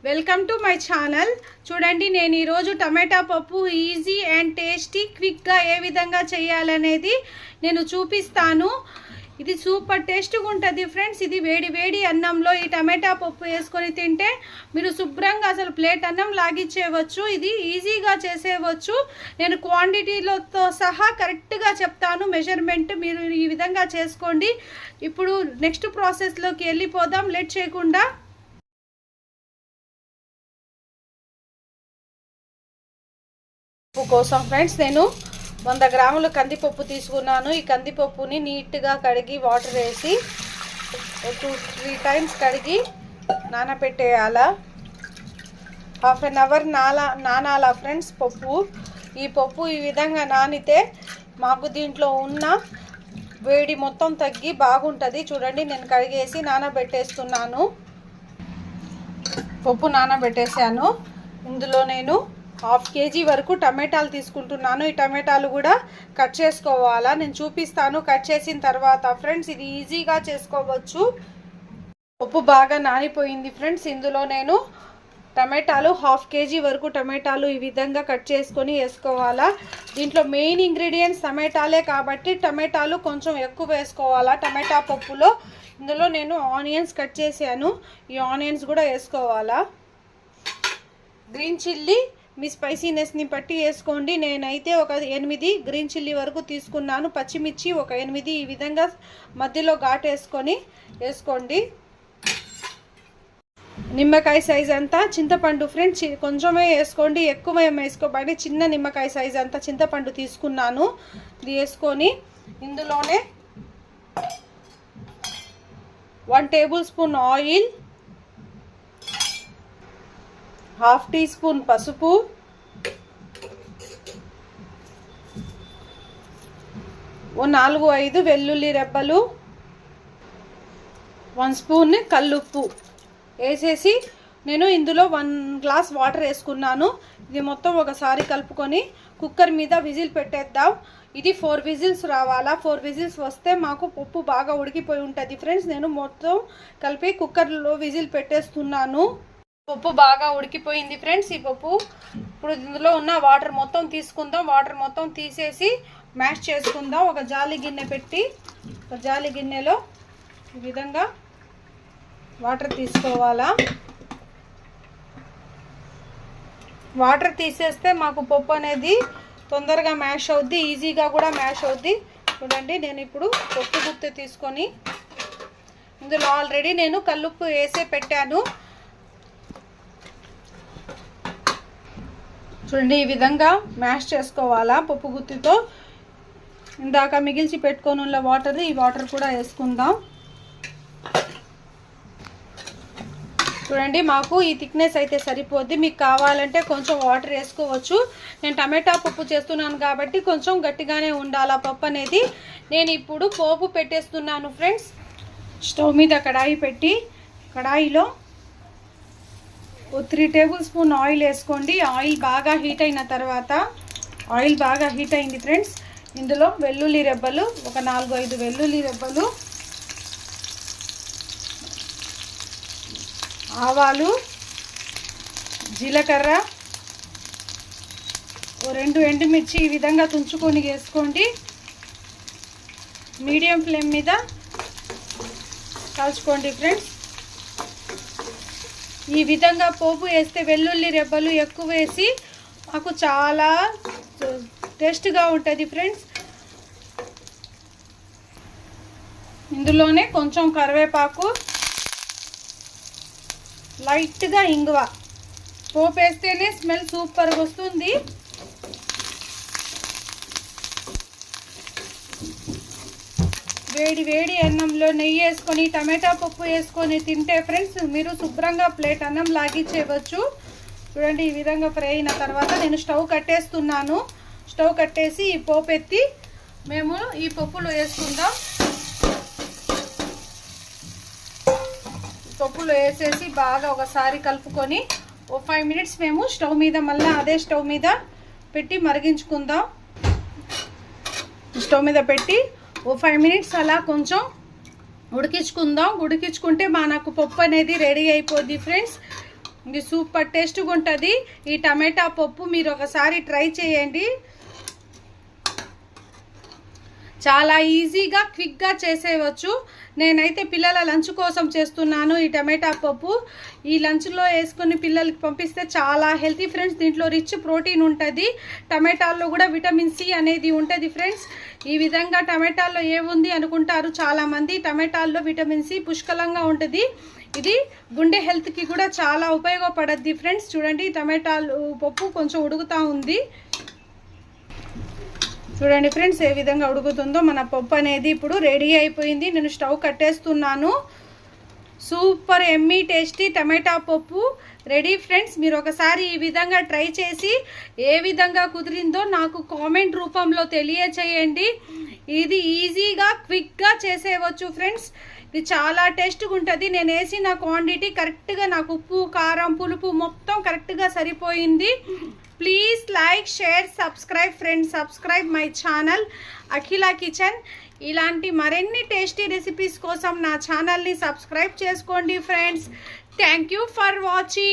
Welcome to my channel. చూడండి, నేను ఈరోజు టమాటా పప్పు ఈజీ అండ్ టేస్టీ క్విక్గా ఏ విధంగా చేయాలనేది నేను చూపిస్తాను. ఇది సూపర్ టేస్ట్గా ఉంటుంది ఫ్రెండ్స్. ఇది వేడి వేడి అన్నంలో ఈ టమాటా పప్పు వేసుకొని తింటే మీరు శుభ్రంగా అసలు ప్లేట్ అన్నం లాగిచ్చేయవచ్చు. ఇది ఈజీగా చేసేయవచ్చు. నేను క్వాంటిటీలతో సహా కరెక్ట్గా చెప్తాను, మెజర్మెంట్ మీరు ఈ విధంగా చేసుకోండి. ఇప్పుడు నెక్స్ట్ ప్రాసెస్లోకి వెళ్ళిపోదాం లేట్ చేయకుండా. పప్పు కోసం ఫ్రెండ్స్ నేను 100 గ్రాముల కందిపప్పు తీసుకున్నాను. ఈ కందిపప్పుని నీట్గా కడిగి వాటర్ వేసి 2-3 టైమ్స్ కడిగి నానబెట్టేయాల. హాఫ్ అన్ అవర్ నానాల ఫ్రెండ్స్ పప్పు. ఈ పప్పు ఈ విధంగా నానితే మాకు దీంట్లో ఉన్న వేడి మొత్తం తగ్గి బాగుంటుంది. చూడండి, నేను కడిగేసి నానబెట్టేస్తున్నాను. పప్పు నానబెట్టేసాను. ఇందులో నేను 1/2 kg వరకు టమాటాలు తీసుకుంటున్నాను. ఈ టమాటాలు కూడా కట్ చేసుకోవాలా, నేను చూపిస్తాను కట్ చేసిన తర్వాత. ఫ్రెండ్స్, ఇది ఈజీగా చేసుకోవచ్చు. పప్పు బాగా నానిపోయింది ఫ్రెండ్స్. ఇందులో నేను టమాటాలు 1/2 kg వరకు టమాటాలు ఈ విధంగా కట్ చేసుకొని వేసుకోవాలా. దీంట్లో మెయిన్ ఇంగ్రీడియంట్స్ టమాటాలే కాబట్టి టమాటాలు కొంచెం ఎక్కువ వేసుకోవాలా టమాటా పప్పులో. ఇందులో నేను ఆనియన్స్ కట్ చేశాను, ఈ ఆనియన్స్ కూడా వేసుకోవాలా. గ్రీన్ చిల్లీ మీ స్పైసీనెస్ని బట్టి వేసుకోండి. నేనైతే ఒక 8 గ్రీన్ చిల్లీ వరకు తీసుకున్నాను. పచ్చిమిర్చి ఒక 8 ఈ విధంగా మధ్యలో ఘాటు వేసుకొని వేసుకోండి. నిమ్మకాయ సైజ్ అంతా చింతపండు ఫ్రెండ్స్ కొంచెమే వేసుకోండి, ఎక్కువ ఏం వేసుకోబడి. చిన్న నిమ్మకాయ సైజ్ అంతా చింతపండు తీసుకున్నాను. ఇది వేసుకొని ఇందులోనే 1 tablespoon oil, 1/2 teaspoon పసుపు, 4-5 వెల్లుల్లి రెబ్బలు, 1 స్పూన్ కల్లుప్పు వేసేసి నేను ఇందులో 1 గ్లాస్ వాటర్ వేసుకున్నాను. ఇది మొత్తం ఒకసారి కలుపుకొని కుక్కర్ మీద విజిల్ పెట్టేద్దాం. ఇది 4 విజిల్స్ రావాలా. 4 విజిల్స్ వస్తే మాకు పప్పు బాగా ఉడికిపోయి ఉంటుంది ఫ్రెండ్స్. నేను మొత్తం కలిపి కుక్కర్లో విజిల్ పెట్టేస్తున్నాను. పప్పు బాగా ఉడికిపోయింది ఫ్రెండ్స్. ఈ పప్పు ఇప్పుడు ఇందులో ఉన్న వాటర్ మొత్తం తీసుకుందాం. వాటర్ మొత్తం తీసేసి మ్యాష్ చేసుకుందాం. ఒక జాలి గిన్నె పెట్టి ఒక జాలి గిన్నెలో ఈ విధంగా వాటర్ తీసుకోవాలా. వాటర్ తీసేస్తే మాకు పప్పు అనేది తొందరగా మ్యాష్ అవుద్ది, ఈజీగా కూడా మ్యాష్ అవుద్ది. చూడండి, నేను ఇప్పుడు పప్పు గుత్తి తీసుకొని ఇందులో ఆల్రెడీ నేను కల్లుప్పు వేసే పెట్టాను. చూడండి, ఈ విధంగా మ్యాష్ చేసుకోవాలా పప్పు గుత్తితో. ఇందాక మిగిల్చి పెట్టుకొని ఉన్న వాటర్, ఈ వాటర్ కూడా వేసుకుందాం. చూడండి, మాకు ఈ థిక్నెస్ అయితే సరిపోద్ది. మీకు కావాలంటే కొంచెం వాటర్ వేసుకోవచ్చు. నేను టమాటా పప్పు చేస్తున్నాను కాబట్టి కొంచెం గట్టిగానే ఉండాలి పప్పు అనేది. నేను ఇప్పుడు పోపు పెట్టేస్తున్నాను ఫ్రెండ్స్. స్టవ్ మీద కడాయి పెట్టి కడాయిలో 3 టేబుల్ స్పూన్ ఆయిల్ వేసుకోండి. ఆయిల్ బాగా హీట్ అయిన తర్వాత, ఆయిల్ బాగా హీట్ అయింది ఫ్రెండ్స్. ఇందులో వెల్లుల్లి రెబ్బలు ఒక 4-5 వెల్లుల్లి రెబ్బలు, ఆవాలు, జీలకర్ర, 2 ఎండుమిర్చి ఈ విధంగా తుంచుకొని వేసుకోండి. మీడియం ఫ్లేమ్ మీద కాల్చుకోండి ఫ్రెండ్స్. ఈ విధంగా పోపు వేస్తే వెల్లుల్లి రెబ్బలు ఎక్కువ వేసి మాకు చాలా టేస్ట్గా ఉంటుంది ఫ్రెండ్స్. ఇందులోనే కొంచెం కరివేపాకు, లైట్గా ఇంగువ. పోపు వేస్తేనే స్మెల్ సూపర్గా వస్తుంది. వేడి వేడి అన్నంలో నెయ్యి వేసుకొని టమాటా పప్పు వేసుకొని తింటే ఫ్రెండ్స్ మీరు శుభ్రంగా ప్లేట్ అన్నం లాగించేయవచ్చు. చూడండి, ఈ విధంగా ఫ్రై అయిన తర్వాత నేను స్టవ్ కట్టేస్తున్నాను. స్టవ్ కట్టేసి ఈ పోపు ఎత్తి మేము ఈ పప్పులో వేసుకుందాం. పప్పులో వేసేసి బాగా ఒకసారి కలుపుకొని 5 మినిట్స్ మేము స్టవ్ మీద మళ్ళీ అదే స్టవ్ మీద పెట్టి మరిగించుకుందాం. స్టవ్ మీద పెట్టి 5 మినిట్స్ అలా కొంచెం ఉడికించుకుందాం. ఉడికించుకుంటే మనకు పప్పు అనేది రెడీ అయిపోద్ది ఫ్రెండ్స్. ఇది సూపర్ టేస్ట్గా ఉంటుంది ఈ టమాటా పప్పు. మీరు ఒకసారి ట్రై చేయండి. చాలా ఈజీగా క్విక్గా చేసేయవచ్చు. నేనైతే పిల్లల లంచ్ కోసం చేస్తున్నాను ఈ టమాటా పప్పు. ఈ లంచ్లో వేసుకొని పిల్లలకి పంపిస్తే చాలా హెల్తీ ఫ్రెండ్స్. దీంట్లో రిచ్ ప్రోటీన్ ఉంటుంది. టమాటాల్లో కూడా విటమిన్ సి అనేది ఉంటుంది ఫ్రెండ్స్. ఈ విధంగా టమాటాల్లో ఏముంది అనుకుంటారు చాలామంది. టమాటాల్లో విటమిన్ సి పుష్కలంగా ఉంటుంది. ఇది గుండె హెల్త్కి కూడా చాలా ఉపయోగపడుద్ది ఫ్రెండ్స్. చూడండి టమాటాలు పప్పు కొంచెం ఉడుకుతూ ఉంది. చూడండి ఫ్రెండ్స్ ఏ విధంగా ఉడుకుతుందో. మన పప్పు అనేది ఇప్పుడు రెడీ అయిపోయింది. నేను స్టవ్ కట్టేస్తున్నాను. సూపర్ ఎమ్మీ టేస్టీ టమాటా పప్పు రెడీ ఫ్రెండ్స్. మీరు ఒకసారి ఈ విధంగా ట్రై చేసి ఏ విధంగా కుదిరిందో నాకు కామెంట్ రూపంలో తెలియచేయండి. ఇది ఈజీగా క్విక్గా చేసేయవచ్చు ఫ్రెండ్స్. ఇది చాలా టేస్ట్గా ఉంటుంది. నేను వేసిన క్వాంటిటీ కరెక్ట్గా నాకు ఉప్పు కారం పులుపు మొత్తం కరెక్ట్గా సరిపోయింది. Please like share subscribe friends. Subscribe my channel Akhila kitchen. ఇలాంటి మరిన్ని టేస్టీ రెసిపీస్ కోసం నా ఛానల్ని సబ్స్క్రైబ్ చేసుకోండి friends. Thank you for watching.